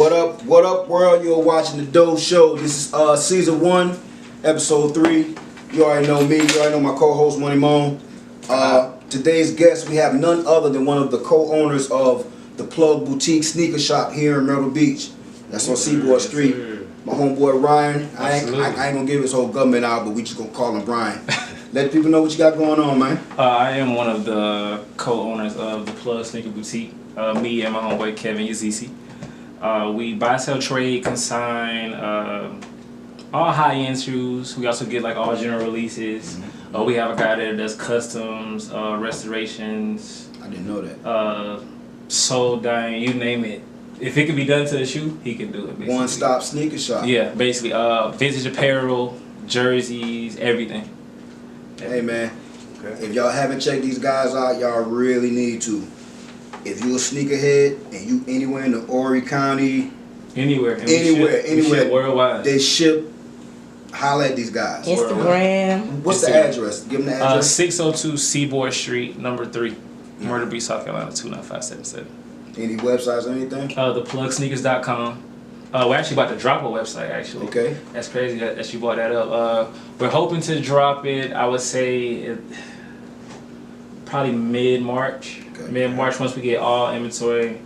What up, world? You're watching the Doe Show. This is season 1, episode 3. You already know me. You already know my co-host, Money Moan. Today's guest, we have none other than one of the co-owners of the Plug Boutique Sneaker Shop here in Myrtle Beach. That's on Seaboard St. My homeboy Rhyan. I ain't gonna give his whole government out, but we just gonna call him Rhyan. Let people know what you got going on, man. I am one of the co-owners of the Plug Sneaker Boutique. Me and my homeboy Kevin Yazisi. We buy, sell, trade, consign, all high-end shoes. We also get like all general releases. We have a guy there that does customs, restorations. I didn't know that. Soul dyeing, you name it. If it can be done to the shoe, he can do it. Basically. One-stop sneaker shop. Yeah, basically. Vintage apparel, jerseys, everything. Hey man, if y'all haven't checked these guys out, y'all really need to. If you a sneakerhead and you anywhere in the Horry County, anywhere, worldwide, they ship. Holla at these guys. Instagram. What's the address? Give them the address. 602 Seaboard Street, number 3, Myrtle Beach, South Carolina 29577. Any websites or anything? Theplugsneakers.com. We're actually about to drop a website, actually. Okay. That's crazy that you brought that up. We're hoping to drop it, I would say, probably mid-March. Okay. Mid-March, once we get all inventory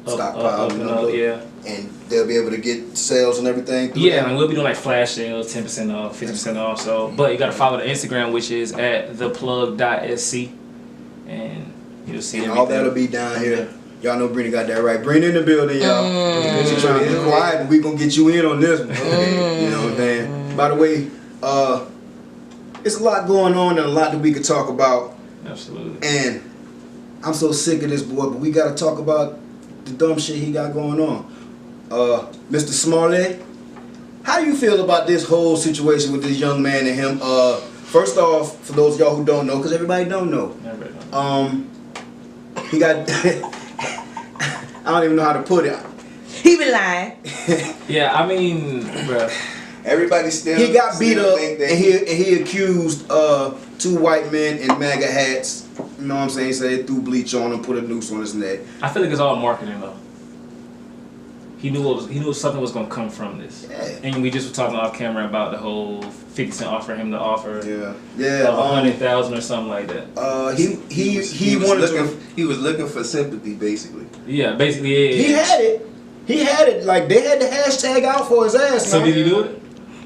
Stockpile yeah. And they'll be able to get sales and everything? Yeah, and we'll be doing like flash sales, 10% off, 50% off. So, but you got to follow the Instagram, which is at theplug.sc. And you'll see and everything. all that'll be down here. Y'all know Brina got that right. Brina in the building, y'all. She's trying to be quiet, but we gonna get you in on this one. You know what I'm saying? By the way, it's a lot going on and a lot that we could talk about. Absolutely. And I'm so sick of this boy, but we gotta talk about the dumb shit he got going on. Mr. Smollett, how do you feel about this whole situation with this young man and him? First off, for those of y'all who don't know, because everybody don't know, he got. I don't even know how to put it. He been lying. Yeah, I mean, bruh. Everybody still. He got beat up, and he accused 2 white men in MAGA hats. You know what I'm saying? He said they threw bleach on him, put a noose on his neck. I feel like it's all marketing though. He knew something was gonna come from this. Yeah. And we just were talking off camera about the whole 50 Cent offer him the offer. Yeah. Of 100,000 or something like that. He was looking for sympathy, basically. Yeah, basically. Yeah. He had it. Like they had the hashtag out for his ass. So did he do it?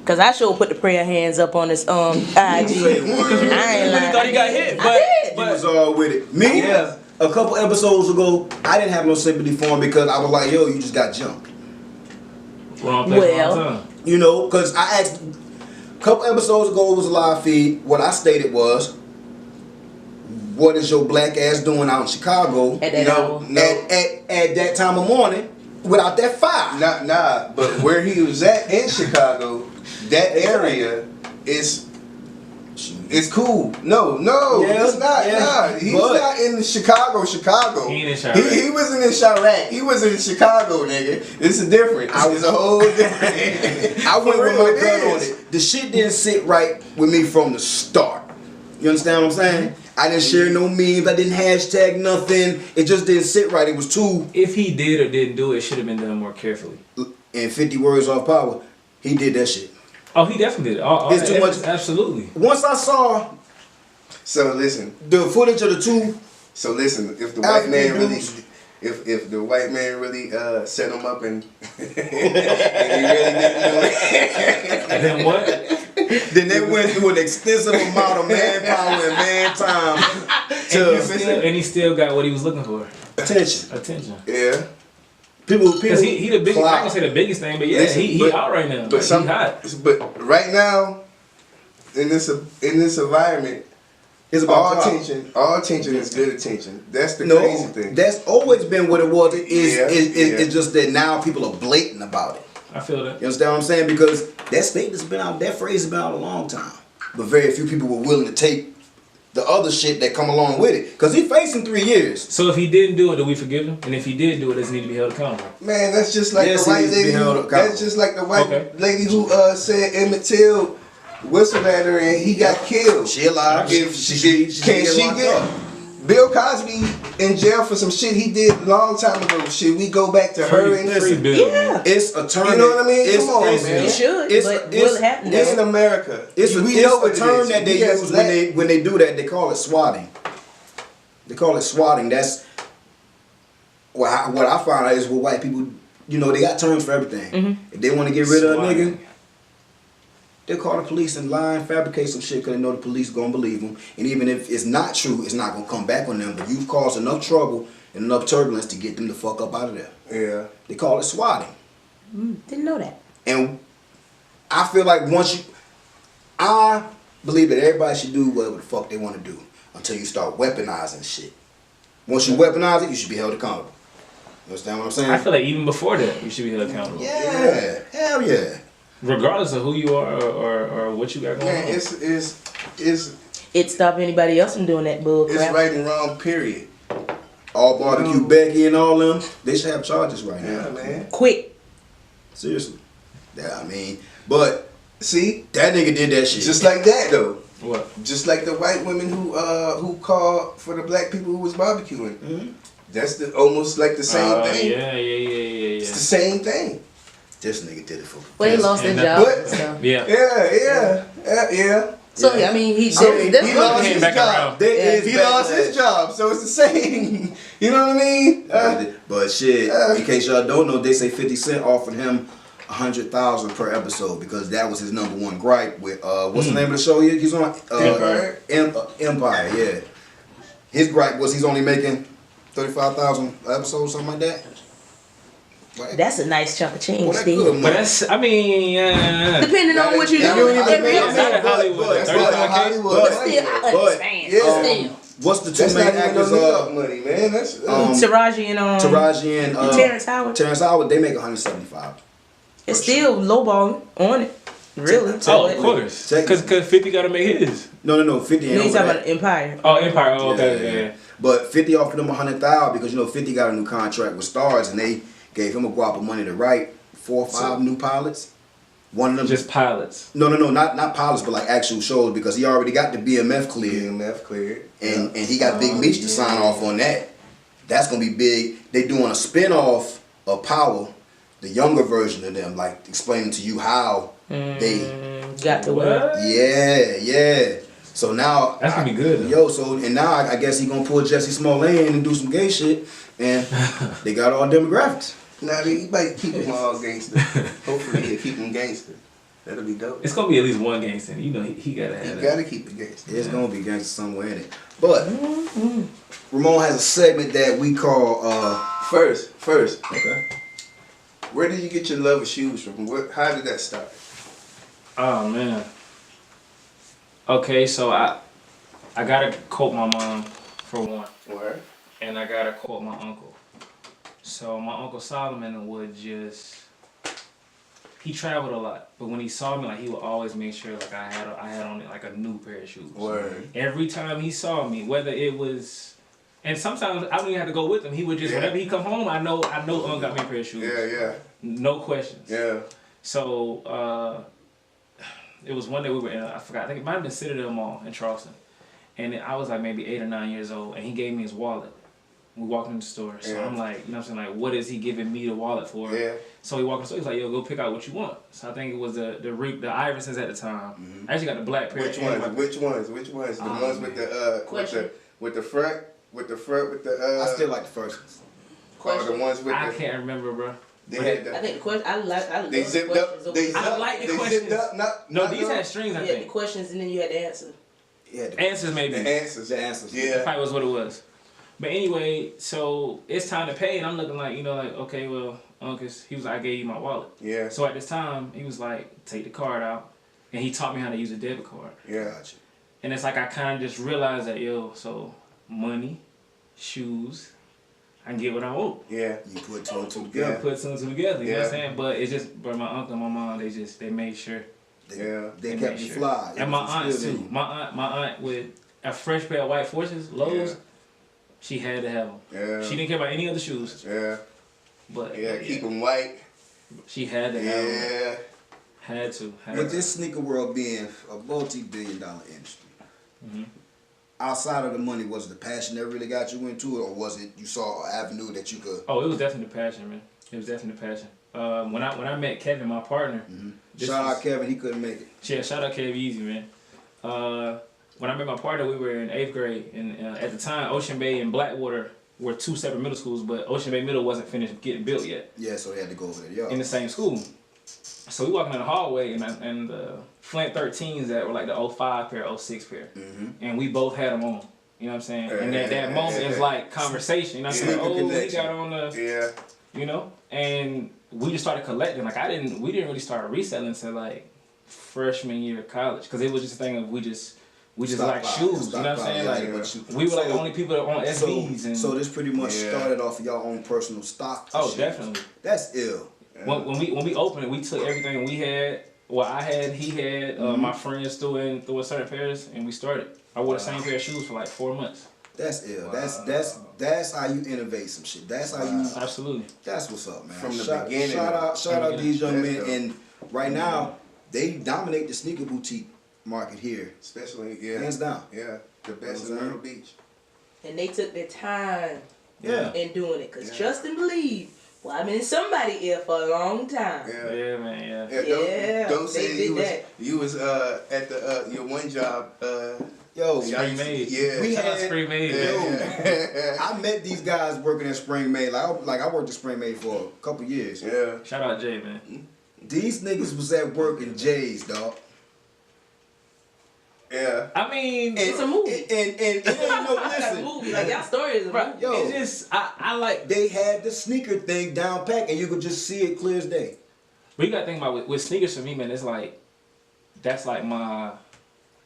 Cause I sure put the prayer hands up on his IG. I ain't lying. Thought he got hit, but he was all with it. Me, a couple episodes ago, I didn't have no sympathy for him because I was like, yo, you just got jumped. Wrong place, wrong time. You know, because I asked a couple episodes ago, it was a live feed. What I stated was, what is your black ass doing out in Chicago at that hour? At that time of morning without that fire? Nah, but where he was at in Chicago, that area is cool. No, it's not. Nah, he's not in Chicago. He ain't in Chirac. He wasn't in Chirac. He was in Chicago, nigga. It's a difference. It's a whole different. I went with my gun on it. The shit didn't sit right with me from the start. You understand what I'm saying? I didn't share no memes. I didn't hashtag nothing. It just didn't sit right. It was too. If he did or didn't do it, it should have been done more carefully. And 50 words off power, he did that shit. Oh, he definitely did. It's too much. Absolutely. Once I saw. So listen. The footage of the two. So listen. If the white man really. If the white man really set him up and he really didn't do it. And then what? Then they went through an extensive amount of manpower and man time. And he still got what he was looking for. Attention. Yeah. People. Because he the biggest. I can say the biggest thing, but yeah, listen, he out right now. But he hot. But right now, in this environment. It's about all attention is good attention. That's the crazy thing. That's always been what it was. It's just that now people are blatant about it. I feel that. You understand what I'm saying? Because that statement's been out, that phrase has been out a long time. But very few people were willing to take the other shit that come along with it. Because he's facing 3 years. So if he didn't do it, do we forgive him? And if he did do it, does he need to be held accountable? Man, that's just like the white lady. That's just like the white lady who said Emmett Till whistled at her and he got killed. She alive. Can she get Bill Cosby in jail for some shit he did a long time ago. Should we go back to her and Free Bill. Yeah. It's a term. You know what I mean? Come on, it's, man. It should, It's- but it's- will it happen? It's in America. It's a, We know what it's a it term is. that they We as use black- when they do that. They call it swatting. They call it swatting. That's what I found out is what white people, you know, they got terms for everything. Mm-hmm. If they want to get rid of a Swatting. nigga, they call the police and lie and fabricate some shit because they know the police gonna believe them. And even if it's not true, it's not gonna come back on them. But you've caused enough trouble and enough turbulence to get them the fuck up out of there. Yeah. They call it swatting. Didn't know that. And I feel like I believe that everybody should do whatever the fuck they want to do until you start weaponizing shit. Once you weaponize it, you should be held accountable. You understand what I'm saying? I feel like even before that, you should be held accountable. Yeah, hell yeah. Regardless of who you are or what you got going Man, on. it's It stopped anybody else from doing that bull crap. right and wrong, period. All barbecue Becky and all them, they should have charges right Yeah, now. man. Quick. Seriously. Yeah, I mean, but See? that nigga did that shit. Just like that though. What? Just like the white women who called for the black people who was barbecuing. Mhm. That's almost like the same thing. Yeah. It's the same thing. This nigga did it for Well, they lost their And job. But- So, Yeah. so Yeah. I mean, he So did. he That's lost good. his back job. around. There Yeah. is He lost backlash. his job, so it's the same. You know what I mean? But shit, in case y'all don't know, they say 50 Cent offered him $100,000 per episode because that was his number one gripe with what's the name of the show he's on? Empire. Empire, yeah. His gripe was he's only making 35,000 episodes, something like that. Right? That's a nice chunk of change, Well, that Steve. good But money. that's, I mean, Depending on what you're That doing. don't even Every make episode. Not in Hollywood. That's 35K? not Hollywood. But- money. Still, I But- understand. yeah. Still. What's the two That's main not even actors? no New York money, man. That's Taraji and Taraji and Terrence Howard. Terrence Howard, they make 175. It's still lowballing on it. Really. Oh, of course. Because 50 got to make his. No, 50 You ain't ain't over talking that. about Empire. Oh, Empire. Oh, okay. Yeah. But 50 offered him 100,000 because you know 50 got a new contract with Stars and they gave him a guap of money to write 4 or 5 new pilots. One of them Just pilots. no, not pilots, but like actual shows because he already got the BMF cleared BMF cleared. and he got Big Meech to sign off on that. That's gonna be big. They doing a spin-off of Power, the younger version of them, like explaining to you how they Got to win. What? yeah. So now That's gonna be good, though. Yo, so and now I guess he gonna pull Jesse Smollett in and do some gay shit, and they got all demographics. Nah, you might keep them all gangster. Hopefully he'll keep them gangster. That'll be dope. It's going to be at least one gangster. You know, he got to You have that. gotta keep it gangster. There's gonna be gangster somewhere in it. But Ramon has a segment that we call First, okay. where did you get your love of shoes from? How did that start? Oh, man. Okay, so I got to quote my mom for one. Where? And I got to quote my uncle. So my Uncle Solomon would just... He traveled a lot, but when he saw me, like he would always make sure like I had on like a new pair of shoes. Word. Every time he saw me, whether it was, and sometimes I don't even have to go with him. He would just Yeah. whenever he come home, I know got me a pair of shoes. Yeah. No questions. Yeah. So it was one day we were in, I forgot, I think it might have been Citadel Mall in Charleston, and I was like maybe 8 or 9 years old, and he gave me his wallet. We walked in the store, so Yeah. I'm like, you know what I'm saying, like, what is he giving me the wallet for? Yeah. So he walked in the store, he's like, yo, go pick out what you want. So I think it was the Iversons at the time. I actually got the black pair. Which and ones? Which ones? The Oh, ones with the Question. with the front with the I still like the first ones. or the ones with I the can't remember, bro. they had the I think the question. I love they the zipped questions up. They over- I zipped, like the they questions. zipped up. No, Not these those. had strings, I You had the think. questions and then you had the answer. Yeah, Answers maybe. The answers. The answers. Yeah. Probably was what it was. But anyway, so it's time to pay, and I'm looking like, okay, well, Uncas, he was like, I gave you my wallet. Yeah. So at this time, he was like, take the card out, and he taught me how to use a debit card. Yeah. Gotcha. And it's like I kind of just realized that, so money, shoes, I can get what I want. Yeah. You put 2 and 2 Yeah. together. Put some two together, you know what I'm Yeah. saying? But it's just, bro, my uncle and my mom, they made sure. Yeah. They They kept made you sure. fly. It And my was aunt instilled in too. you. My aunt with a fresh pair of white Forces, Lowe's, Yeah. she had to have them. Yeah. She didn't care about any other shoes, Yeah. but Yeah. Keep them white. she had to have them. Yeah. Had to. With this sneaker world being a multi-billion-dollar industry, outside of the money, was it the passion that really got you into it, or was it you saw an avenue that you could? Oh, it was definitely the passion, man. It was definitely the passion. When I met Kevin, my partner. Shout out Kevin, he couldn't make it. Yeah, shout out Kevin Easy, man. When I met my partner, we were in 8th grade, and at the time, Ocean Bay and Blackwater were 2 separate middle schools, but Ocean Bay Middle wasn't finished getting built yet. Yeah, so they had to go over there. Yo. In the same school. So we walking in the hallway, and the Flint 13s that were like the 05 pair, 06 pair, and we both had them on. You know what I'm saying? And that moment is like conversation. You know what I'm saying? Oh, we got on the, you know, and we just started collecting. Like we didn't really start reselling until like freshman year of college, because it was just a thing of we just like shoes. You know what I'm saying? Like we were like the only people that on SBs. And so this pretty much started off of your own personal stock. Oh, definitely. That's ill. When we opened it, we took everything we had. Well, I had, he had, my friends threw in certain pairs, and we started. I wore the same pair of shoes for like 4 months. That's ill. That's how you innovate some shit. That's how you. Absolutely. That's what's up, man. From the beginning. Shout out these young men, and right now they dominate the sneaker boutique market here. Especially, hands down. Yeah, the best in Myrtle Beach. And they took their time Yeah. in doing it. Because trust and believe, well, I've been in somebody's ear for a long time. Yeah, man, Doe said they you was at the your one job. Yo, Spring Made. Yeah, we Shout out had. Spring Made. Yo, I met these guys working at Spring Made. Like I worked at Spring Made for a couple years. Yeah. Shout out Jay, man. These niggas was at work in J's, dog. Yeah. I mean, It's a movie. And it ain't no It's a listen. movie. Like, y'all story is a movie. Yo, it's just I like. they had the sneaker thing down pat, and you could just see it clear as day. But you gotta think about with sneakers for me, man. It's like that's like my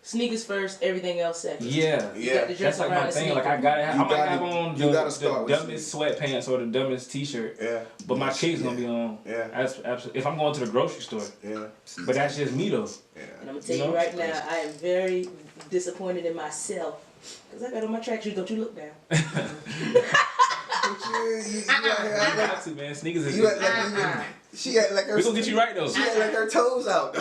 Sneakers first, everything else second. yeah. You got to dress That's like around my a thing. sneaker. Like I gotta have, You I might gotta- have on you gotta the start with dumbest sweatpants or the dumbest t-shirt. Yeah. But my kicks gonna be on. Yeah. Absolutely. If I'm going to the grocery store. Yeah. But that's just me though. Yeah. And I'm going to tell You you know? right now, I am very disappointed in myself. Because I got on my track shoes. Don't you look down. I got to, man. Sneakers is. You act like she act like her. We gonna get you right though. She act like her toes out.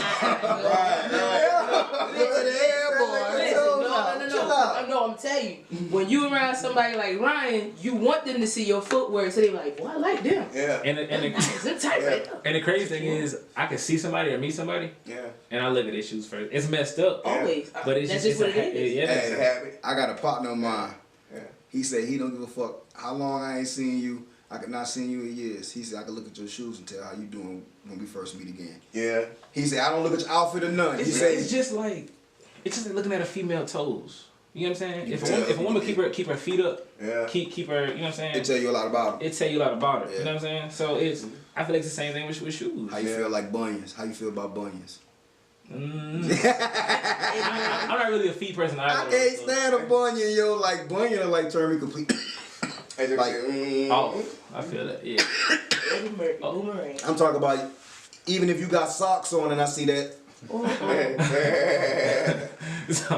No, I'm telling you, when you around somebody like Ryan, you want them to see your footwork, so they be like, "Boy, I like them." Yeah. And It's tight right there. the crazy thing is, I can see somebody or meet somebody, Yeah. and I look at their shoes first. It's messed up, Always, but it's that's just what it's it is. yeah. That's a habit. I got a partner of mine. Yeah. He said he don't give a fuck how long I ain't seen you. I could not seen you in years. He said I could look at your shoes and tell how you doing when we first meet again. Yeah. He said I don't look at your outfit or nothing. He It's said just like looking at a female toes. You know what I'm saying? You If tell. a woman keep her feet up, Yeah. keep her, you know what I'm saying? it tell you a lot about him. It tell you a lot about her. Yeah. You know what I'm saying? So I feel like it's the same thing with shoes. How you feel like bunions? How you feel about bunions? I'm not really a feet person either. I can't so- stand a bunion, yo. Like bunion, like turn me complete. Like, Oh, I feel that. Yeah. Eddie Murphy, boomerang. I'm talking about even if you got socks on and I see that, So,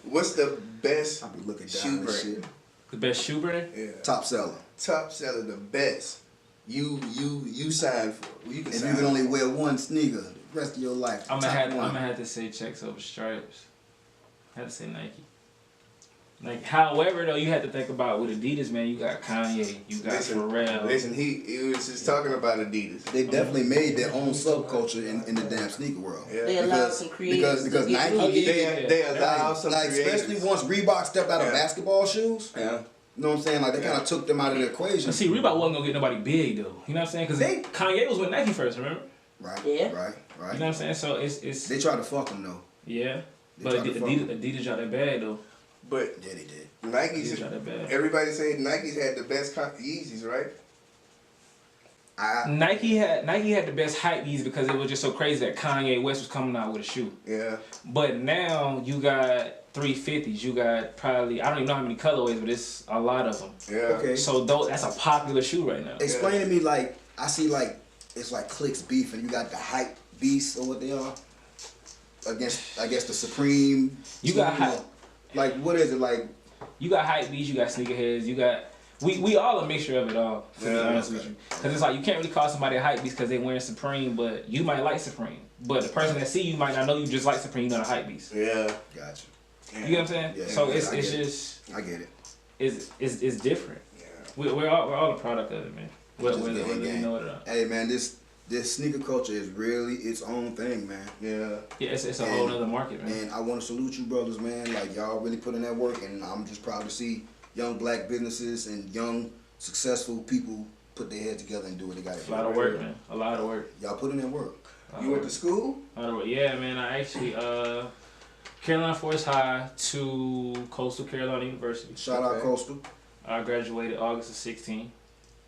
What's the best I be looking down shoe and brand? shit. the best shoe brand? Yeah. Top seller. Top seller, the best. You signed for. You can If sign you can only for. wear one sneaker the rest of your life. I'm top gonna one. have to say checks over stripes. I had to say Nike. Like, however though, you have to think about with Adidas, man. You got Kanye, you got Pharrell. Listen, he was just talking about Adidas. They definitely made their own subculture in the damn sneaker world. Yeah. They allow some creators because to get Nike loose. They allow some like especially creators. once Reebok stepped out of Yeah. basketball shoes. Yeah. You know what I'm saying? Like they kind of took them out of the equation. But see, Reebok wasn't gonna get nobody big though. You know what I'm saying? Because Kanye was with Nike first, remember? Right. Yeah. Right. You know Right. what I'm saying? So it's They tried to fuck them though. yeah. They But tried to fuck Adidas dropped that bag though. But Yeah, they did. Nike's, Adidas dropped that bag. everybody say Nike's had the best Yeezys, right? Nike had the best hype Yeezys because it was just so crazy that Kanye West was coming out with a shoe. Yeah. But now you got 350s. You got probably I don't even know how many colorways, but it's a lot of them. Yeah. Okay. So that's a popular shoe right now. Explain to me, like I see, like it's like clicks beef, and you got the hype beasts or what they are against, I guess, the Supreme. You got team, hype. or- Like what is it like? You got hype beats, you got sneakerheads, you got we all a mixture of it all. To be honest with you, because it's like you can't really call somebody a hype beast because they wearing Supreme, but you might like Supreme. But the person that see you might not know you just like Supreme, you not a hype beast. Yeah. Gotcha. You get what I'm saying? Yeah, So yeah, it's I get it. just I get it. it's different. Yeah. We're all a product of it, man. Whether you know it or not. Hey man, this sneaker culture is really its own thing, man. Yeah. Yeah, it's a whole other market, man. And I want to salute you brothers, man. Like y'all really put in that work, and I'm just proud to see young black businesses and young successful people put their head together and do what they got to A do. lot of work, man. A lot of work. Y'all put in that work. You went to school? A lot of work. Yeah, man. I actually Carolina Forest High to Coastal Carolina University. Shout out Coastal. I graduated August of 16.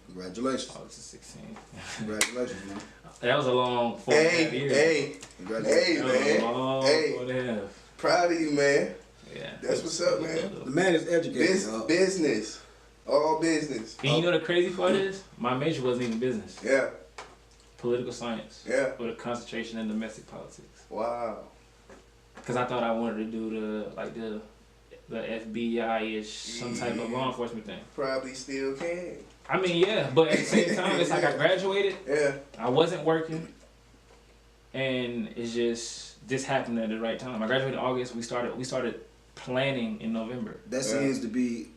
Congratulations. August of 16. Congratulations, man. That was a long 4.5 years. Hey, Congratulations. man. Long Hey. 4.5. Proud of you, man. Yeah. That's what's up, man. The man is educated. dog. Business. All business. And you know the crazy part is? My major wasn't even business. Yeah. Political science. Yeah. With a concentration in domestic politics. Wow. Because I thought I wanted to do the FBI-ish, some type of law enforcement thing. Probably still can. I mean, yeah, but at the same time, it's like I graduated, Yeah. I wasn't working, and it's just this happened at the right time. I graduated in August. We started planning in November. That seems to be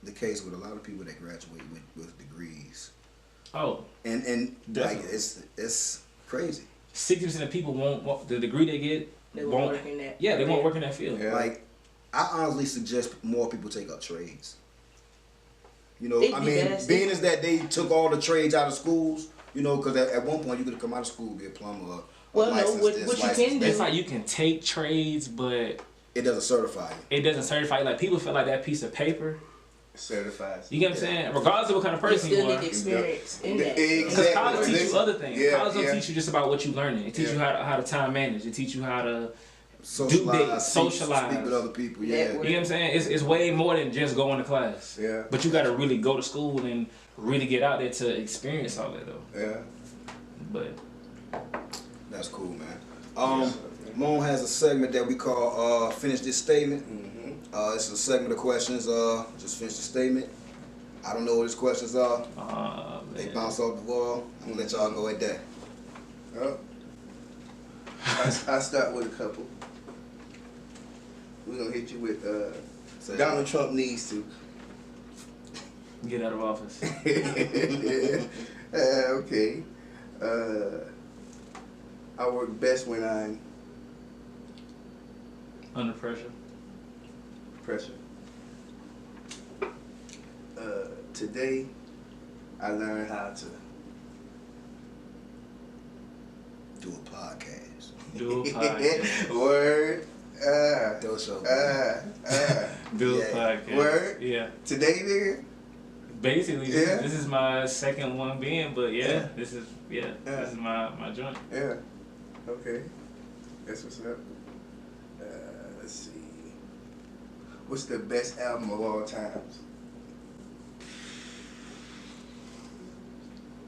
the case with a lot of people that graduate with degrees. Oh, And like definitely. it's crazy. 60% of people won't the degree they get. They won't work in that. Yeah, they won't work in that field. Yeah. Like, I honestly suggest more people take up trades. You know, It'd I be mean, best being if- is that they took all the trades out of schools, you know, because at one point you could have come out of school, be a plumber, or Well, no, licensed what this, you licensed can that. It's like you can take trades, but It doesn't certify you. it doesn't certify you. Like people feel like that piece of paper. Certified. You get what I'm saying? Regardless of what kind of You person you still are. need the experience in that. Because Exactly. college teach you other things. Yeah, College don't yeah. teach you just about what you learning. It teach you how to time manage. It teach you how to Socialize, socialize. speak with other people. Yeah, Network. You know what I'm saying? It's way more than just going to class. Yeah. But you got to really go to school and really get out there to experience all that though. Yeah. But that's cool, man. Moan has a segment that we call "Finish This Statement." It's a segment of questions. Just finish the statement. I don't know what his questions are. They man. bounce off the wall. I'm gonna let y'all go at that. Oh. I start with a couple. We're gonna hit you with Say Donald Trump needs to. Get out of office. Okay. I work best when I'm Under pressure. pressure. Today, I learned how to do a podcast. Do a podcast. Word. Doe Show. Do a Yeah. podcast. Word. Yeah. Today, nigga. Basically, Yeah. this is my second one being, but this is this is my joint. Yeah. Okay. That's what's up. Let's see. What's the best album of all times?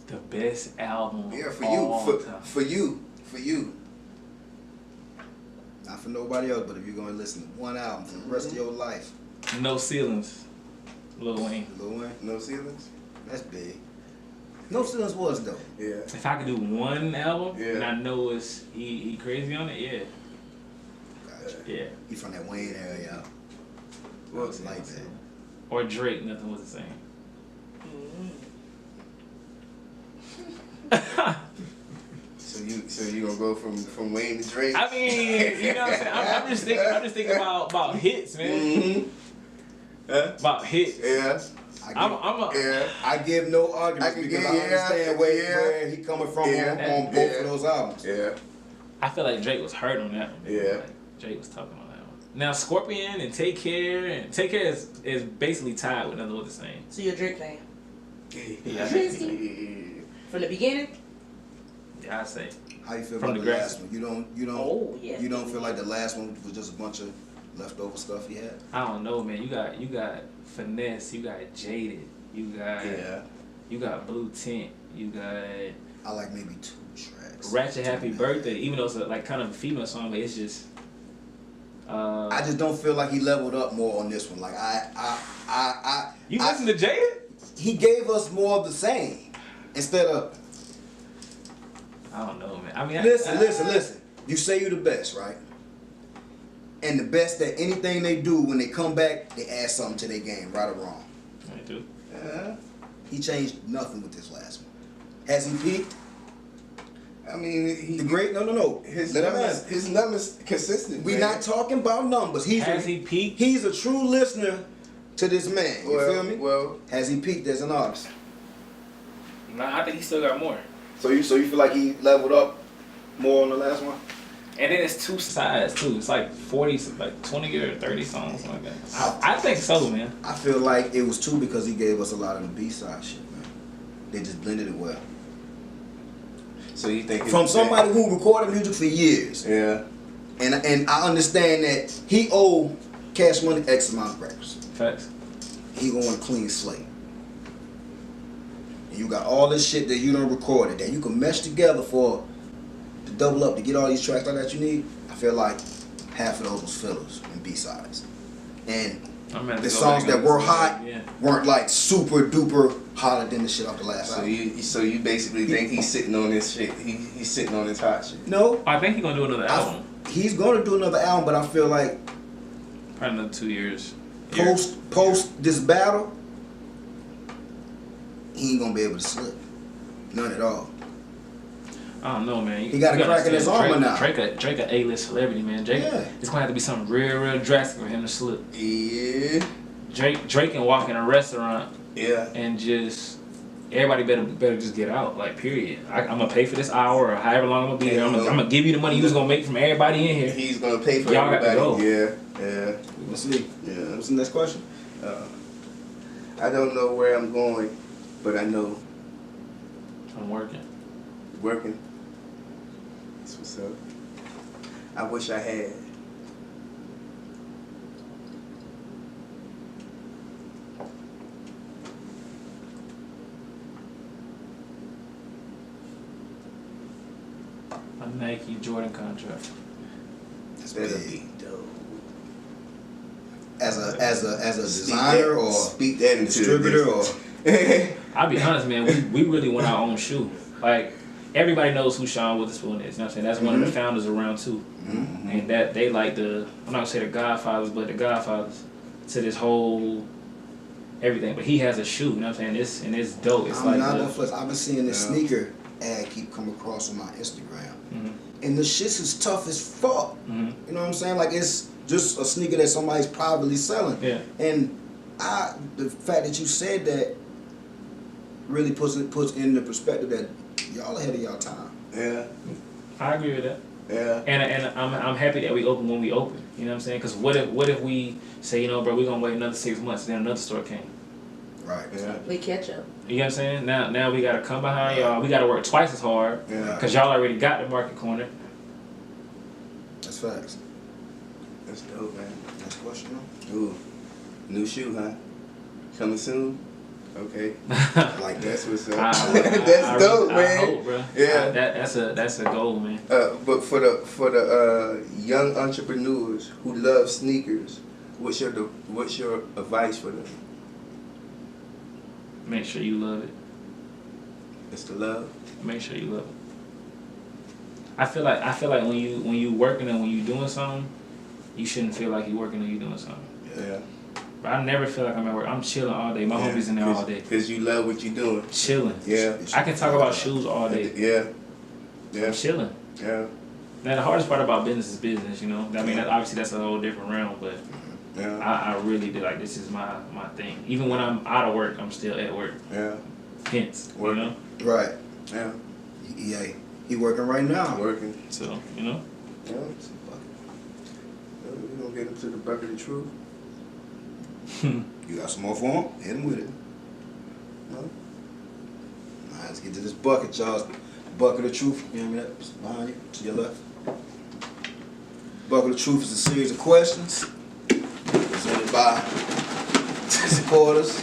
The best album. Yeah, for all you. time. For you. Not for nobody else, but if you're gonna listen to one album for the rest of your life, No Ceilings. Lil Wayne. Lil Wayne, No ceilings? that's big. No Ceilings was dope. Yeah. If I could do one album, Yeah. and I know it's he crazy on it, yeah. Gotcha. Yeah. He from that Wayne area. Well, It's like that. Or Drake, nothing was the same. So you gonna go from Wayne to Drake? I mean, you know what I'm saying? I'm just thinking about hits, man. About hits. Yeah. I give no I arguments can because get- I understand where yeah. he coming from Yeah. on both of those albums. Yeah. I feel like Drake was hurt on that one. Yeah. Like, Drake was talking on that one. Now Scorpion and Take Care is basically tied with Nothing Was the Same. So you're a Drake fan Yeah. from the beginning? Yeah, I say. How you feel From about the the grass. last one? You don't Oh, yes. you don't feel like the last one was just a bunch of leftover stuff he had? I don't know, man. You got Finesse, you got Jaded, you got Blue Tint, you got I like maybe 2 tracks. Ratchet Happy Birthday, even though it's like kind of a female song, but it's just I just don't feel like he leveled up more on this one. Like You listen to Jaded? he gave us more of the same instead of I don't know, man. I mean listen. You say you the best, right? and the best at anything they do, when they come back, they add something to their game, right or wrong. I do. He changed nothing with this last one. Has he peaked? I mean, The great? No. his Let him numbers, answer. his numbers consistent. We're man. not talking about numbers. Has he peaked? He's a true listener to this man. You feel me? Well, Has he peaked as an artist? Nah, I think he still got more. So you feel like he leveled up more on the last one? And then it's two sides too. It's like 40, like 20 or 30 songs, something like that. I think so, man. I feel like it was two because he gave us a lot of the B-side shit, man. They just blended it well. so you think From somebody who recorded music for years. Yeah. And I understand that he owed Cash Money X amount of records. Facts. He going a clean slate. And you got all this shit that you done recorded that you can mesh together to double up to get all these tracks like that you need. I feel like half of those was fillers and B-sides. And the songs that were hot weren't like super duper hotter than the shit off the last album. So you basically think he's sitting on this shit. He's sitting on this hot shit. No. I think he's gonna do another album. He's going to do another album, but I feel like Probably another 2 years. post this battle, he ain't gonna be able to slip. None at all. I don't know, man. He got a crack in his armor now. Drake a A-list celebrity, man. Drake, Yeah. it's gonna have to be something real drastic for him to slip. Yeah. Drake can walk in a restaurant Yeah. and just everybody better just get out. Like, period. I'm gonna pay for this hour or however long I'm gonna be here. I'm gonna give you the money you was gonna make from everybody in here. He's gonna pay for Y'all got to everybody. go. We're gonna see. Yeah. What's the next question? I don't know where I'm going, but I know I'm working. working. That's what's up. I wish I had. A Nike Jordan contract. That's Better big. be dope. As a designer or speak that into distributor or I'll be honest, man. We really want our own shoe. Like, everybody knows who Sean Witherspoon is. You know what I'm saying? That's one of the founders around too. And that they like I'm not gonna say the Godfathers, but the Godfathers to this whole everything. But he has a shoe. You know what I'm saying? It's dope. It's I'm like not gonna flex. I've been seeing this Yeah. sneaker ad keep coming across on my Instagram, and the shits is tough as fuck. You know what I'm saying? Like, it's just a sneaker that somebody's probably selling. Yeah. And the fact that you said that really puts in the perspective that y'all ahead of y'all time. Yeah. I agree with that. Yeah. And I'm happy that we open when we open. You know what I'm saying? Because what if we say, you know, bro, we're gonna wait another 6 months, then another store came. Right. Yeah. We catch up. You know what I'm saying? Now we gotta come behind y'all. We gotta work twice as hard Yeah. because y'all already got the market corner. That's facts. That's dope, man. Next question. Ooh. New shoe, huh? Coming soon? Okay. Like That's what's up. That's dope, man. I hope, bro. Yeah. That's a goal, man. But for the young entrepreneurs who love sneakers, what's your advice for them? Make sure you love it. It's the love. Make sure you love it. I feel like when you working and when you doing something, you shouldn't feel like you working and you doing something. Yeah. But I never feel like I'm at work. I'm chilling all day. My homies in there all day. Because you love what you're doing. Chilling. Yeah. I can talk about shoes all day. Yeah. Yeah. I'm chilling. Yeah. Now the hardest part about business is business, you know. I mean, obviously that's a whole different realm, but Yeah. I really do like this is my thing. Even when I'm out of work, I'm still at work. Yeah. Hence, you Working. know. Right. Yeah. He working right now. Working. So you know. Yeah. We're gonna get into the bucket of truth. You got some more for him? Hit him with it. No? Alright, let's get to this bucket, y'all. Bucket of truth. You know what I mean? That's behind you, to your left. Bucket of truth is a series of questions presented by supporters.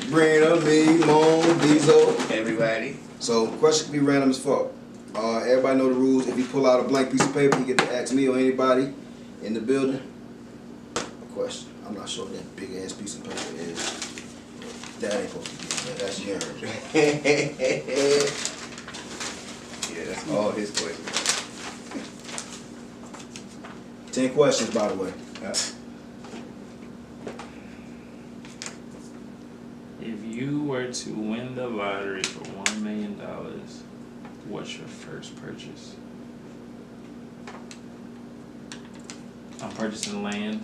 Brina, me, Moan, Diesel. Everybody. So the question can be random as fuck. Everybody know the rules. If you pull out a blank piece of paper, you get to ask me or anybody in the building a question. I'm not sure what that big ass piece of paper is. That ain't supposed to be in there. That's yours. Yeah, that's all his questions. 10 questions, by the way. Yeah. If you were to win the lottery for $1 million, what's your first purchase? I'm purchasing land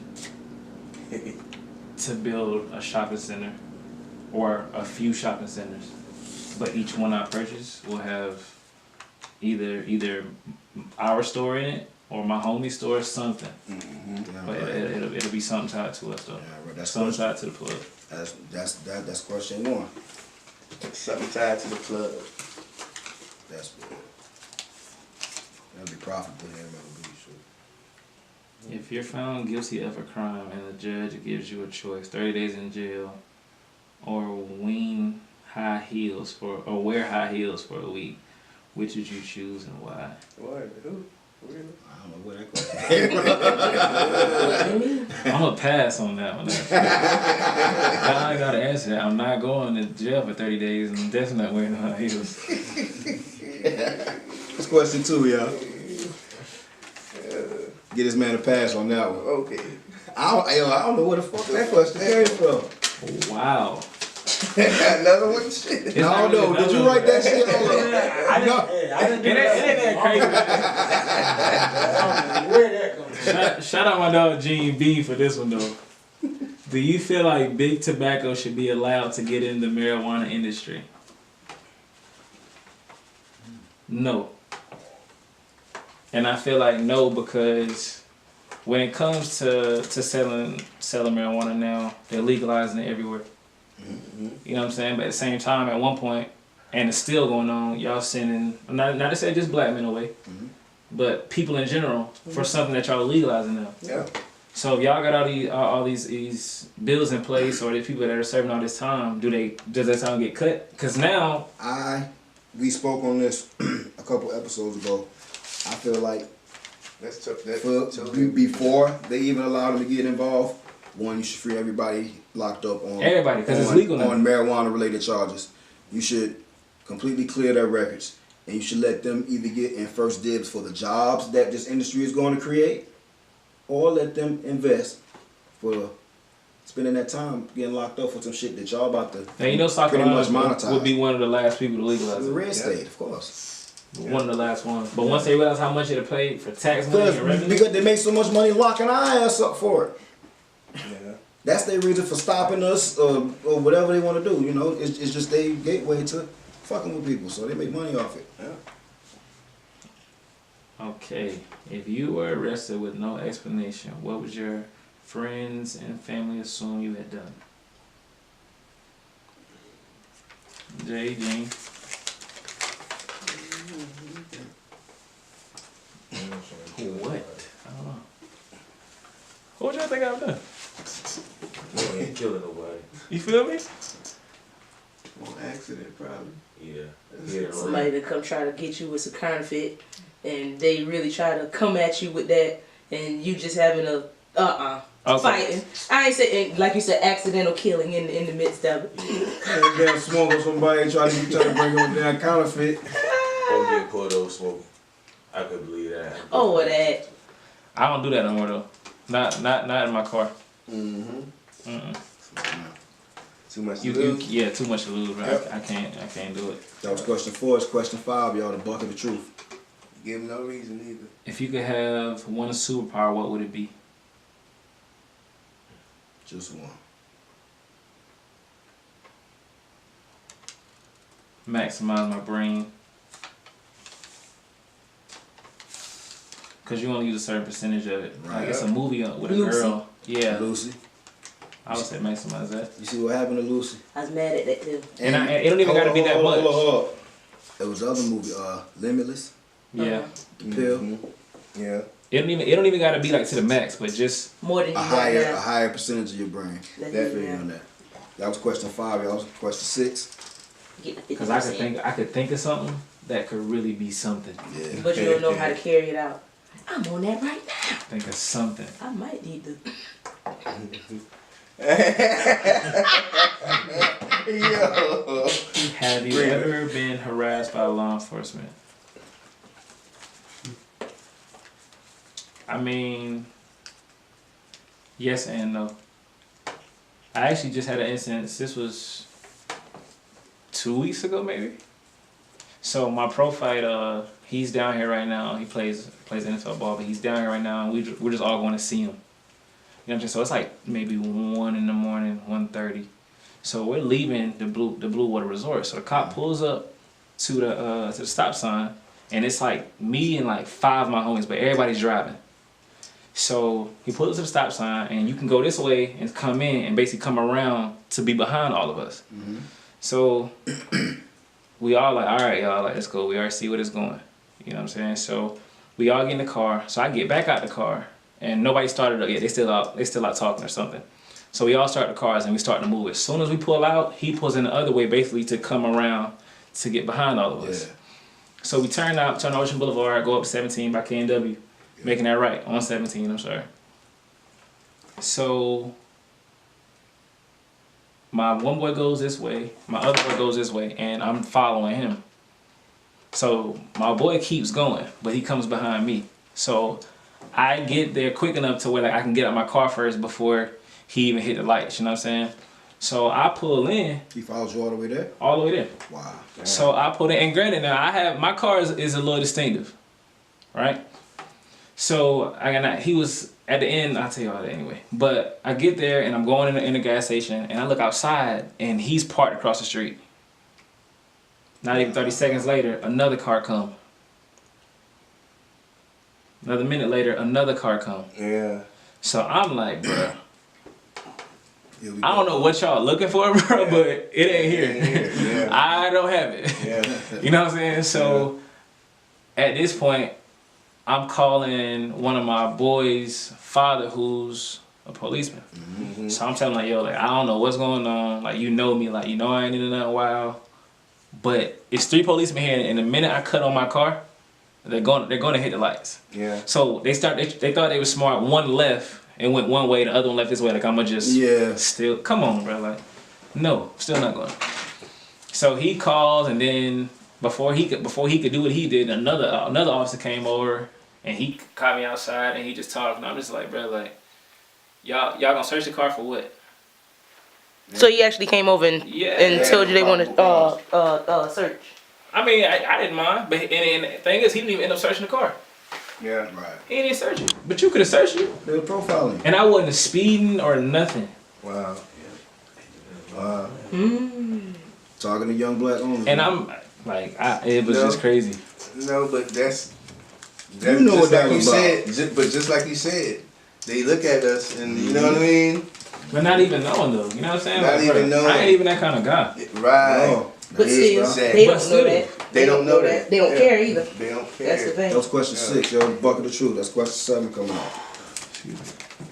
to build a shopping center or a few shopping centers, but each one I purchase will have either our store in it or my homie store, something. Yeah, But right. it'll be something tied to us though. Yeah, right. That's Something question. tied to the plug. That's question 1. Something tied to the plug. That's good. That'll be profitable here in Myrtle Beach. So. If you're found guilty of a crime and the judge gives you a choice, 30 days in jail, or wear high heels for a week, which would you choose and why? What? Who? Really? I don't know where that goes. I'm gonna pass on that one. Now I gotta answer that. I'm not going to jail for 30 days and I'm definitely not wearing high heels. That's question 2, y'all. Get this man a pass on that one. Okay. I don't know where the fuck that question came from. Wow. Another one? Shit. It's I not don't know. really Did you another write that shit? Hold up. I didn't do It ain't that crazy. Where that come from? Shout out my dog Gene B for this one though. Do you feel like big tobacco should be allowed to get in the marijuana industry? No. And I feel like no because when it comes to selling marijuana now, they're legalizing it everywhere. You know what I'm saying? But at the same time, at one point, and it's still going on, y'all sending, not to say just black men away, but people in general for something that y'all are legalizing now. Yeah. So if y'all got all these bills in place or these people that are serving all this time, does that time get cut? Because now We spoke on this a couple episodes ago. I feel like That's tough. before they even allow them to get involved, one, you should free everybody locked up on everybody, because it's legal now. on marijuana related charges. You should completely clear their records, and you should let them either get in first dibs for the jobs that this industry is going to create, or let them invest for spending that time getting locked up for some shit that y'all about to And you know, South pretty much Carolina monetize. would be one of the last people to legalize The it. red state, of course. One of the last ones. But once they realize how much it'll pay for tax money and revenue, Because they make so much money locking our ass up for it. Yeah. That's their reason for stopping us or whatever they want to do. You know, it's just their gateway to fucking with people, so they make money off it. Yeah. okay. If you were arrested with no explanation, what would your friends and family assume you had done? Jay, Gene. What? I don't know. What y'all think I've done? You ain't killing nobody. You feel me? On accident, probably. Yeah. Somebody to come try to get you with some counterfeit, and they really try to come at you with that, and you just having a Okay. fighting. I ain't saying, like you said, accidental killing in the midst of it. Damn smoke on somebody trying to bring on damn counterfeit. Or get pulled over smoke. I could believe that. Oh, that. I don't do that no more though. Not in my car. Too much to You lose. yeah, too much to lose, right? Yep. I can't do it. That was question 4. It's question 5, y'all. The bucket of truth. Give him no reason either. If you could have one superpower, what would it be? Just one. Maximize my brain. Cause you only use a certain percentage of it. Right. Like it's a movie with a Lucy. girl. Yeah, Lucy. I would say maximize that. You see what happened to Lucy? I was mad at that too. And it don't even gotta be that much. Hold. There was the other movie, Limitless. Yeah, The Pill. Yeah. it don't even gotta be like to the max, but just More than you A got higher now. percentage of your brain. That's Definitely it, yeah. on that. That was question 5, y'all. Question 6. Get the cause 50%. I could think of something that could really be something. Yeah. But you don't know how to carry it out. I'm on that right now. Think of something. I might need to. Yo. Have you ever been harassed by law enforcement? I mean, Yes and no. I actually just had an instance. This was 2 weeks ago, maybe. So my pro fighter, he's down here right now. He plays NFL ball, but he's down here right now, and we're just all going to see him. You know what I'm saying? So it's like maybe 1 in the morning, 1:30. So we're leaving the Blue Water Resort. So the cop pulls up to the stop sign, and it's like me and like 5 of my homies, but everybody's driving. So he pulls up to the stop sign, and you can go this way and come in and basically come around to be behind all of us. Mm-hmm. So we all like, all right, y'all, like, let's go. We already see where it's going. You know what I'm saying? So we all get in the car. So I get back out the car, and nobody started up yet. They still out talking or something. So we all start the cars and we start to move. As soon as we pull out, he pulls in the other way basically to come around to get behind all of us. Yeah. So we turn Ocean Boulevard, go up 17 by KNW, making that right on 17. I'm sorry. So my one boy goes this way, my other boy goes this way, and I'm following him. So my boy keeps going, but he comes behind me. So I get there quick enough to where like I can get out my car first before he even hit the lights. You know what I'm saying? So I pull in. He follows you all the way there? All the way there. Wow. Damn. So I pull in, and granted now my car is a little distinctive, right? So he was at the end. I'll tell you all that anyway. But I get there and I'm going in the gas station and I look outside and he's parked across the street. Not even 30 seconds later, another car come. Another minute later, another car come. Yeah. So I'm like, bro, I don't know what y'all looking for, bro, but it ain't here. Yeah. I don't have it. Yeah. You know what I'm saying? So at this point, I'm calling one of my boys' father, who's a policeman. Mm-hmm. So I'm telling him, like, yo, like, I don't know what's going on. Like, you know me, like, you know I ain't into nothing wild. But it's 3 policemen here, and the minute I cut on my car, they're going to hit the lights. Yeah. So they thought they were smart. One left and went one way, the other one left this way. Like, I'ma just still come on, bro. Like, no, still not going. So he calls, and then before he could do what he did, another officer came over and he caught me outside and he just talked. And I'm just like, bro, like, y'all gonna search the car for what? So he actually came over and told you they want to search. I mean, I didn't mind, but and the thing is, he didn't even end up searching the car. Yeah, right. He didn't search it, but you could have searched it. They were profiling. And I wasn't speeding or nothing. Wow. Wow. Talking to young black owners. And I'm like, it was just crazy. No, but that's you know what that like was you said. But just like you said, they look at us and you know what I mean. But not even knowing though, you know what I'm saying? Not like, even knowing. I ain't even that kind of guy. Right. No. But still, they don't know that. They don't know that. They don't care either. They don't care. That's the thing. That was question 6, yo. Bucket of truth. That's question 7 coming up.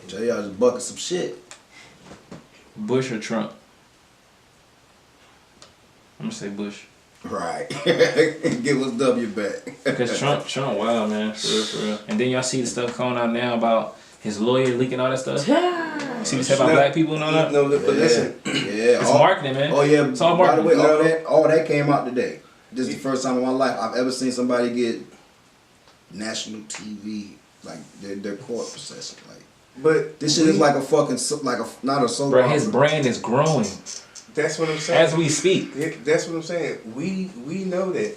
Y'all just bucket some shit. Bush or Trump? I'm gonna say Bush. Right. Give us W back. Because Trump wild, man. For real. And then y'all see the stuff coming out now about his lawyer leaking all that stuff. See what about black people and all that? No, but listen. Yeah. It's marketing, man. Oh yeah. It's all marketing. By the way, all that came out today. This is the first time in my life I've ever seen somebody get national TV, like their court processing. Like, but this shit is like a fucking not a soap opera. Bro, his brand is growing. That's what I'm saying. As we speak. That's what I'm saying. We know that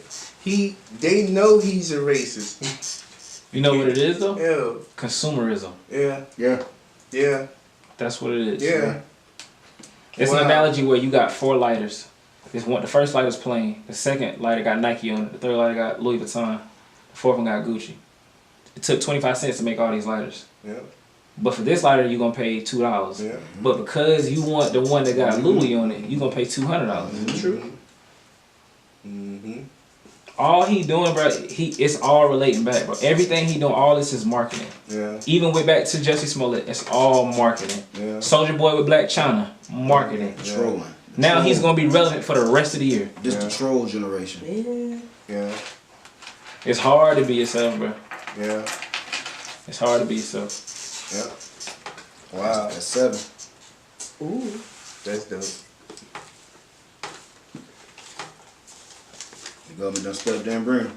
they know he's a racist. You know what it is though? Yeah. Consumerism. Yeah. Yeah. Yeah. That's what it is. Yeah. It's an analogy where you got 4 lighters. The first lighter's plain. The second lighter got Nike on it. The third lighter got Louis Vuitton. The fourth one got Gucci. It took 25 cents to make all these lighters. Yeah. But for this lighter, you're gonna pay $2. Yeah. But because you want the one that got Louis on it, you're gonna pay $200. True. Mm-hmm. All he doing, bro, it's all relating back, bro. Everything he doing, all this is marketing. Yeah. Even way back to Jussie Smollett, it's all marketing. Yeah. Soulja Boy with Black China, marketing. Yeah. Trolling. Now he's gonna be relevant for the rest of the year. This the troll generation. Yeah. It's hard to be yourself, bro. Yeah. It's hard to be yourself. Yeah. Wow. That's 7. Ooh. That's dope. The government done stepped down Brandon.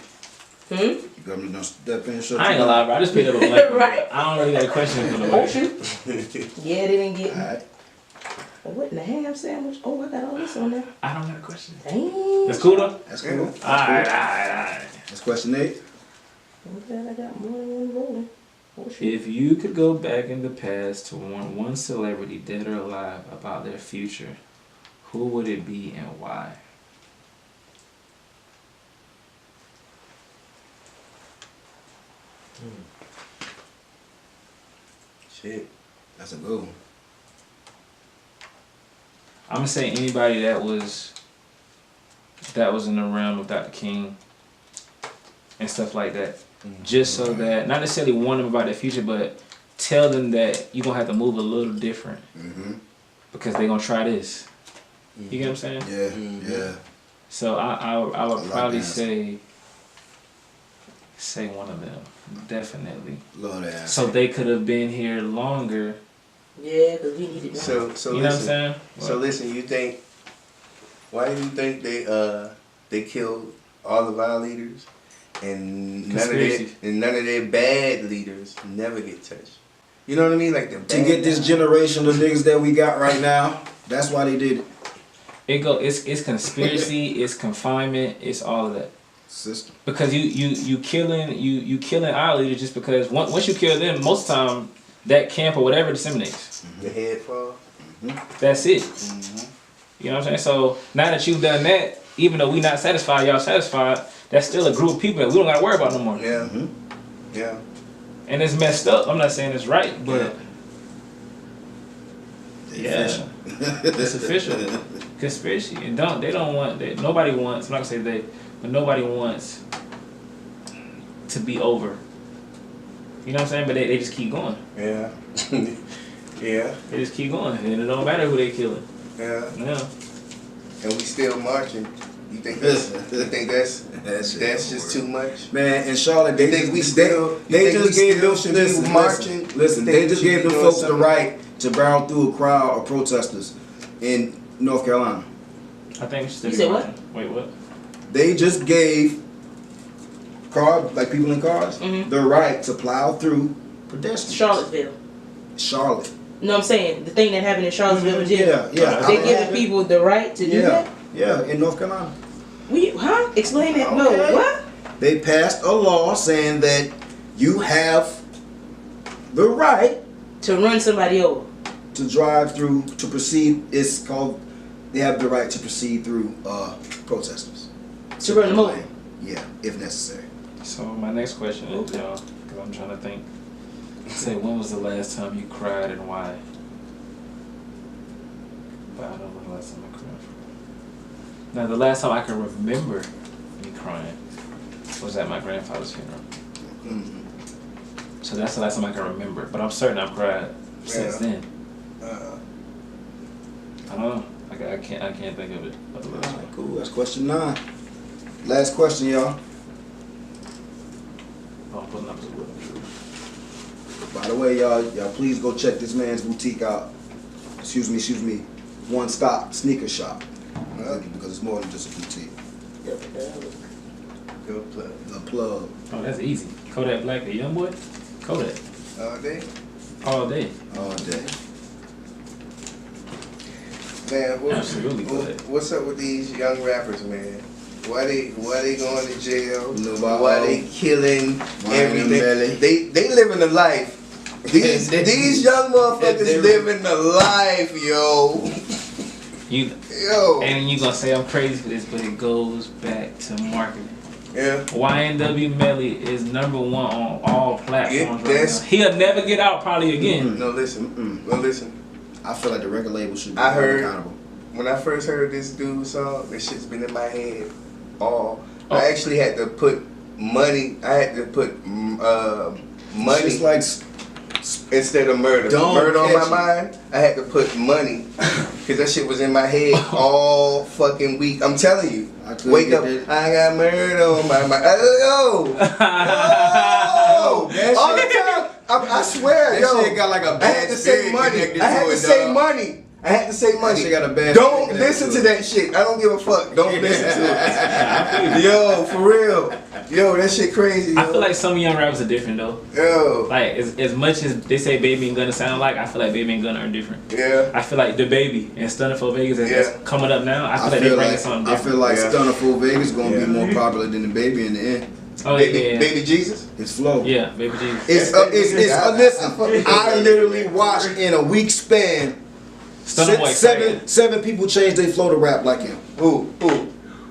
You governor done step in and shut I ain't you gonna lie, bro. I just picked up a blank. Right. I don't really got a question for the Ocean? Yeah, they didn't get me. Alright. What in the ham sandwich? Oh, I got all this on there. I don't got a question. Dang. That's cool though? That's cool. Alright. That's question 8. I'm glad I got more than one rolling. Oh, shit. If you could go back in the past to warn one celebrity, dead or alive, about their future, who would it be and why? Shit. That's a good one. I'm gonna say anybody that was in the realm of Dr. King and stuff like that. Just so that, not necessarily warn them about their future, but tell them that you're gonna have to move a little different because they're gonna try this. You get what I'm saying? Yeah, yeah. So I would like probably that. say one of them, definitely. Love that. So they could have been here longer. Yeah, because we needed that. So You know listen. what I'm saying? So listen, why do you think they killed all the viol leaders and Conspiracy. none of their bad leaders never get touched? You know what I mean? Like To get this generation of niggas that we got right now, that's why they did it. It's conspiracy, it's confinement, it's all of that. System. Because you killing our leaders just because once you kill them, most of the time that camp or whatever disseminates. The head fall. That's it. You know what I'm saying? So now that you've done that, even though we not satisfied, y'all satisfied, that's still a group of people that we don't gotta worry about no more. Yeah. Yeah. And it's messed up. I'm not saying it's right, but yeah, it's official. Conspiracy. And nobody wants, I'm not gonna say they, but nobody wants to be over. You know what I'm saying? But they just keep going. Yeah. Yeah. They just keep going. And it don't matter who they killing. Yeah. Yeah. And we still marching. You think that's just too much? Man, in Charlotte, they think just we still- they you think just we gave still them should be listen, marching? Listen, You think they we just should gave be them doing folks the something? right to barrel through a crowd of protesters in North Carolina. I think we should still You be said watching. Wait, what? They just gave people in cars the right to plow through pedestrians. Charlottesville. Charlotte. You know what I'm saying? The thing that happened in Charlottesville, Virginia. Yeah. They giving people the right to do that? Yeah, in North Carolina. Explain that. No, Okay. what? They passed a law saying that you have the right To run somebody over. to drive through, to proceed. It's called, they have the right to proceed through protesters. To run them over. Yeah, if necessary. So my next question is, y'all, because I'm trying to think. Say, when was the last time you cried and why? But I don't know the last time I cried. Now, the last time I can remember me crying was at my grandfather's funeral. So that's the last time I can remember. But I'm certain I've cried since then. I don't know. I can't think of it. Alright, cool. That's question 9. Last question, y'all. I'm putting up as well. By the way, y'all please go check this man's boutique out. Excuse me. One Stop Sneaker Shop. Because it's more than just a boutique. Good plug. The plug. Oh, that's easy. Kodak Black, the young boy? Kodak. All day. All day. All day. Man, Absolutely Kodak. what's up with these young rappers, man? Why they going to jail? Nobody. Why they killing Rhyan and Melly. everything? They living the life. These young motherfuckers living the life, yo. Yo. And you gonna say I'm crazy for this, but it goes back to marketing. Yeah. YNW Melly is #1 on all platforms right that's- now. He'll never get out probably again. No, listen. No, listen. I feel like the record label should be I held heard- accountable. When I first heard this dude's song, this shit's been in my head all. Oh. I actually had to put money. I had to put money It's like instead of murder. Don't Murder on my catch it. mind. I had to put money because that shit was in my head all fucking week. I'm telling you. I couldn't Wake get up. that. I got murder on my mind. Yo. that All the shit- time. I swear, That yo. shit got like a I bad had to say spirit money. connected I had to to it, say dog. money. I had to say money. She got a bad Don't shit listen to to it. that shit. I don't give a fuck. Don't listen to it. Yo, for real. Yo, that shit crazy. Yo. I feel like some young rappers are different though. Yo. Like as much as they say Baby and Gunna sound like, I feel like Baby and Gunna are different. Yeah. I feel like the Baby and Stunner for Vegas that's coming up now. I feel like they bringing something I different. feel like Yeah. Stunner Full Vegas gonna Yeah. be more popular than the Baby in the end. Oh yeah. Baby Jesus. His flow. Yeah, Baby Jesus. It's listen. I literally watched in a week span. Stunner Boy Seven people changed their flow to rap like him. Who?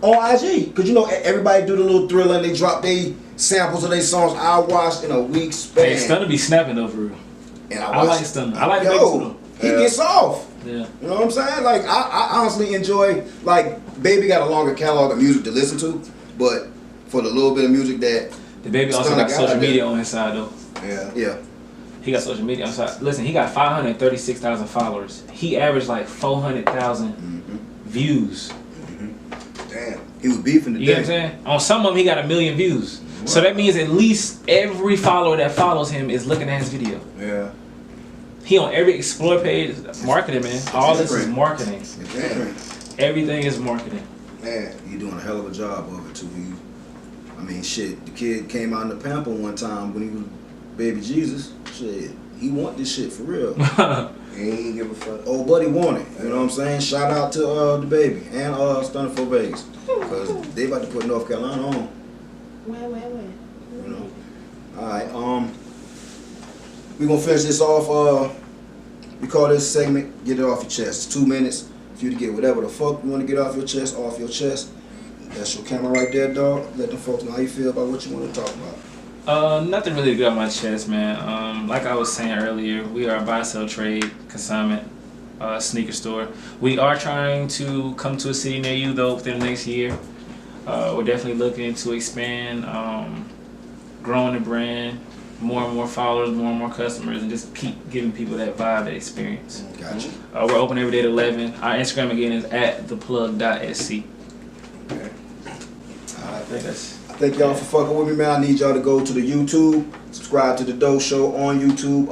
On IG. Cause you know everybody do the little Thriller and they drop their samples of their songs. I watched in a week span. Hey, Stunner be snapping though for real. And I like Stunner. I like Baby too. He gets off. Yeah. You know what I'm saying? Like I honestly enjoy, like, Baby got a longer catalog of music to listen to, but for the little bit of music that The Baby also Stunner got social out media there. on his side though. Yeah. He got social media on his side. Listen, he got 536,000 followers. He averaged like 400,000 views. Damn. he was beefing You get what I'm today. saying? On some of them, he got 1 million views. So that means at least every follower that follows him is looking at his video. Yeah. He on every Explore page. Marketing, man. All this is different. marketing. Damn. Everything is marketing. Man. He doing a hell of a job of it too. I mean, shit. The kid came out in the pamper one time when he was Baby Jesus. Shit, he want this shit for real. He ain't give a fuck. Old buddy want it. You know what I'm saying? Shout out to the Baby and Stunner for Vegas, cause they about to put North Carolina on. Where? You know. All right. We gonna finish this off. We call this segment "Get It Off Your Chest." It's 2 minutes for you to get whatever the fuck you want to get off your chest. That's your camera right there, dog. Let them folks know how you feel about what you want to talk about. Nothing really to get on my chest, man. Like I was saying earlier, we are a buy, sell, trade, consignment sneaker store. We are trying to come to a city near you, though, within the next year. We're definitely looking to expand, growing the brand, more and more followers, more and more customers, and just keep giving people that vibe, that experience. Gotcha. We're open every day at 11. Our Instagram again is @theplug.sc. Okay. I think that's. Thank y'all for fucking with me, man. I need y'all to go to the YouTube, subscribe to the Doe Show on YouTube.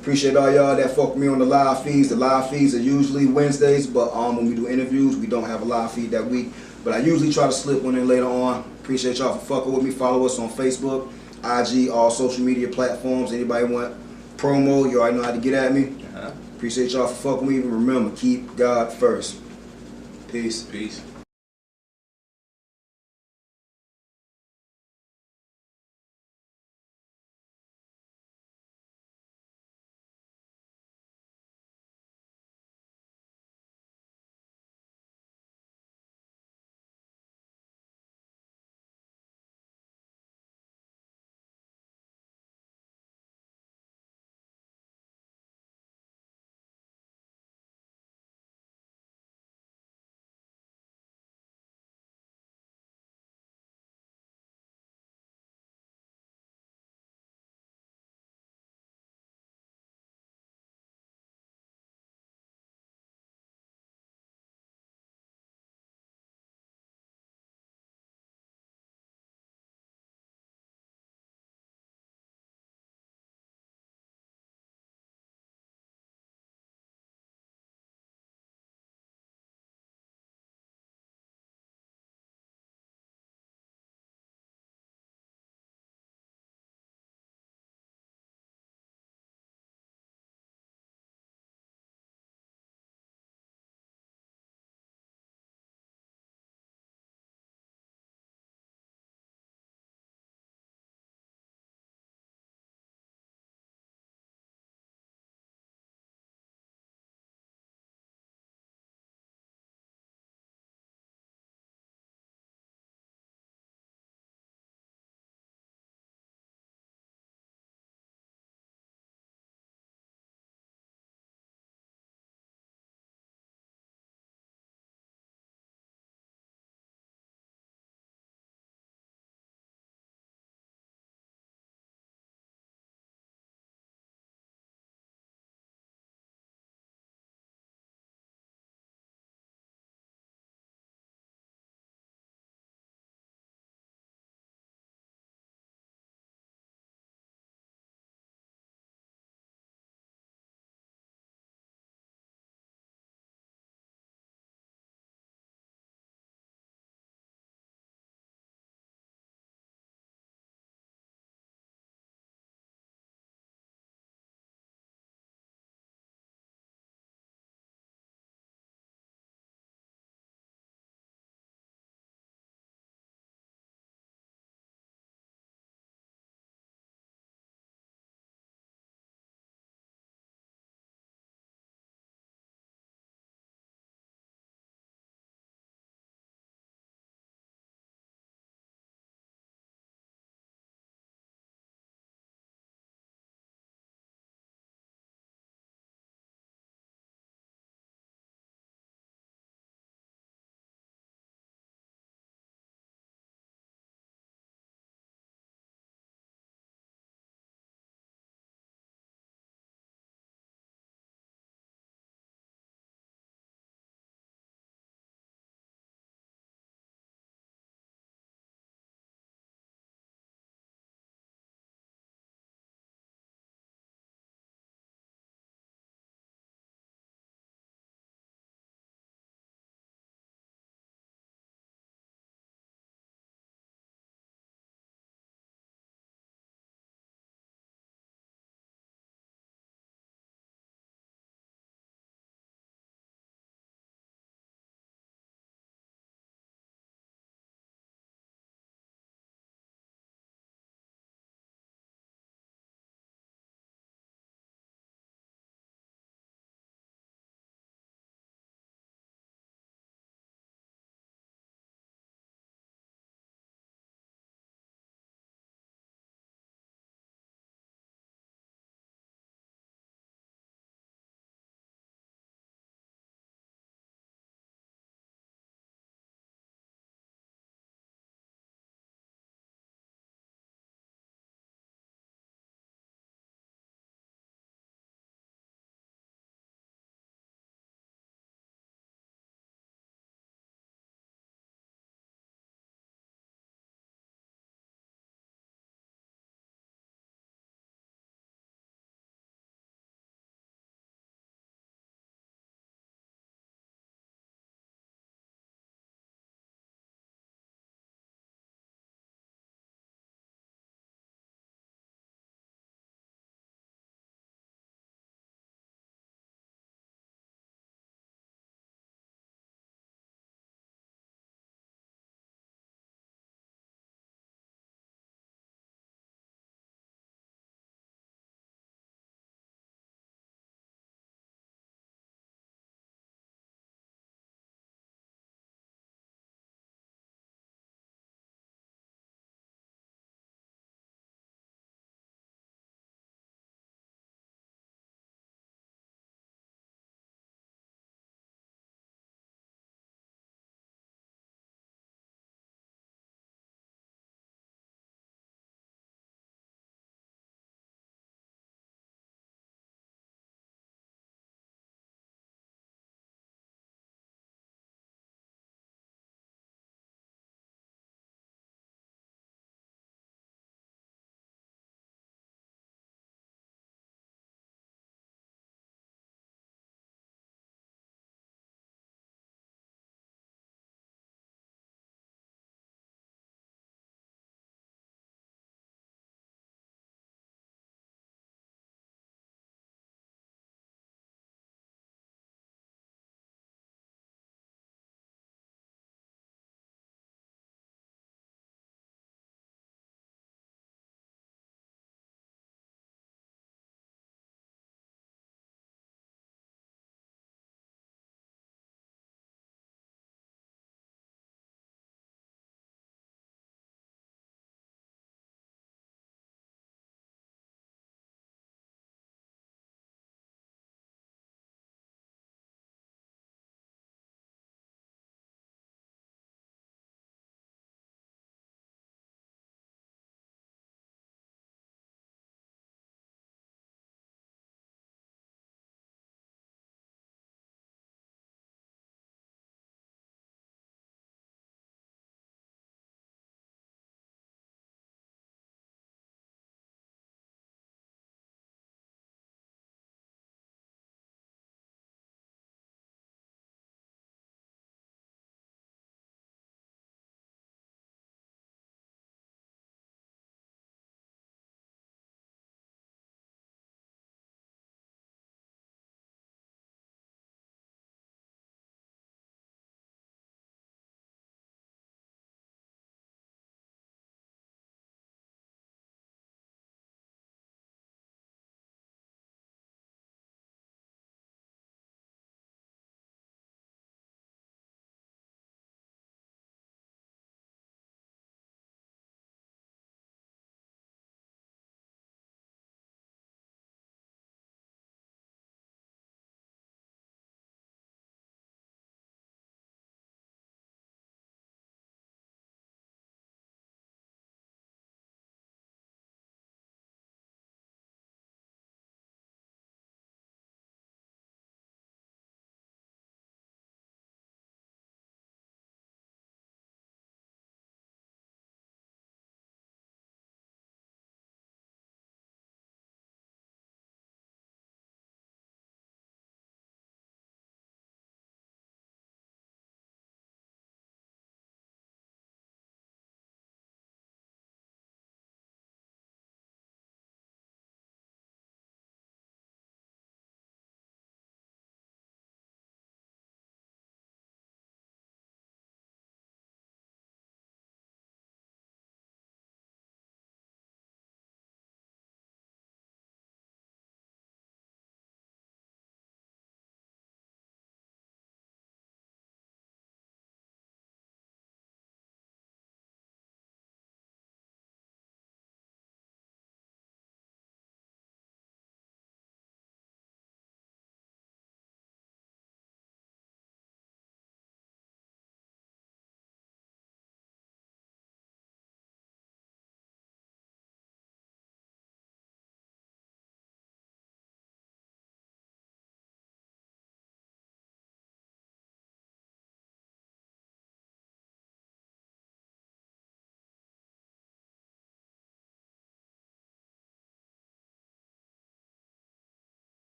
Appreciate all y'all that fuck with me on the live feeds. The live feeds are usually Wednesdays, but when we do interviews, we don't have a live feed that week. But I usually try to slip one in later on. Appreciate y'all for fucking with me. Follow us on Facebook, IG, all social media platforms. Anybody want promo, you already know how to get at me. Appreciate y'all for fucking with me. Remember, keep God first. Peace. Peace.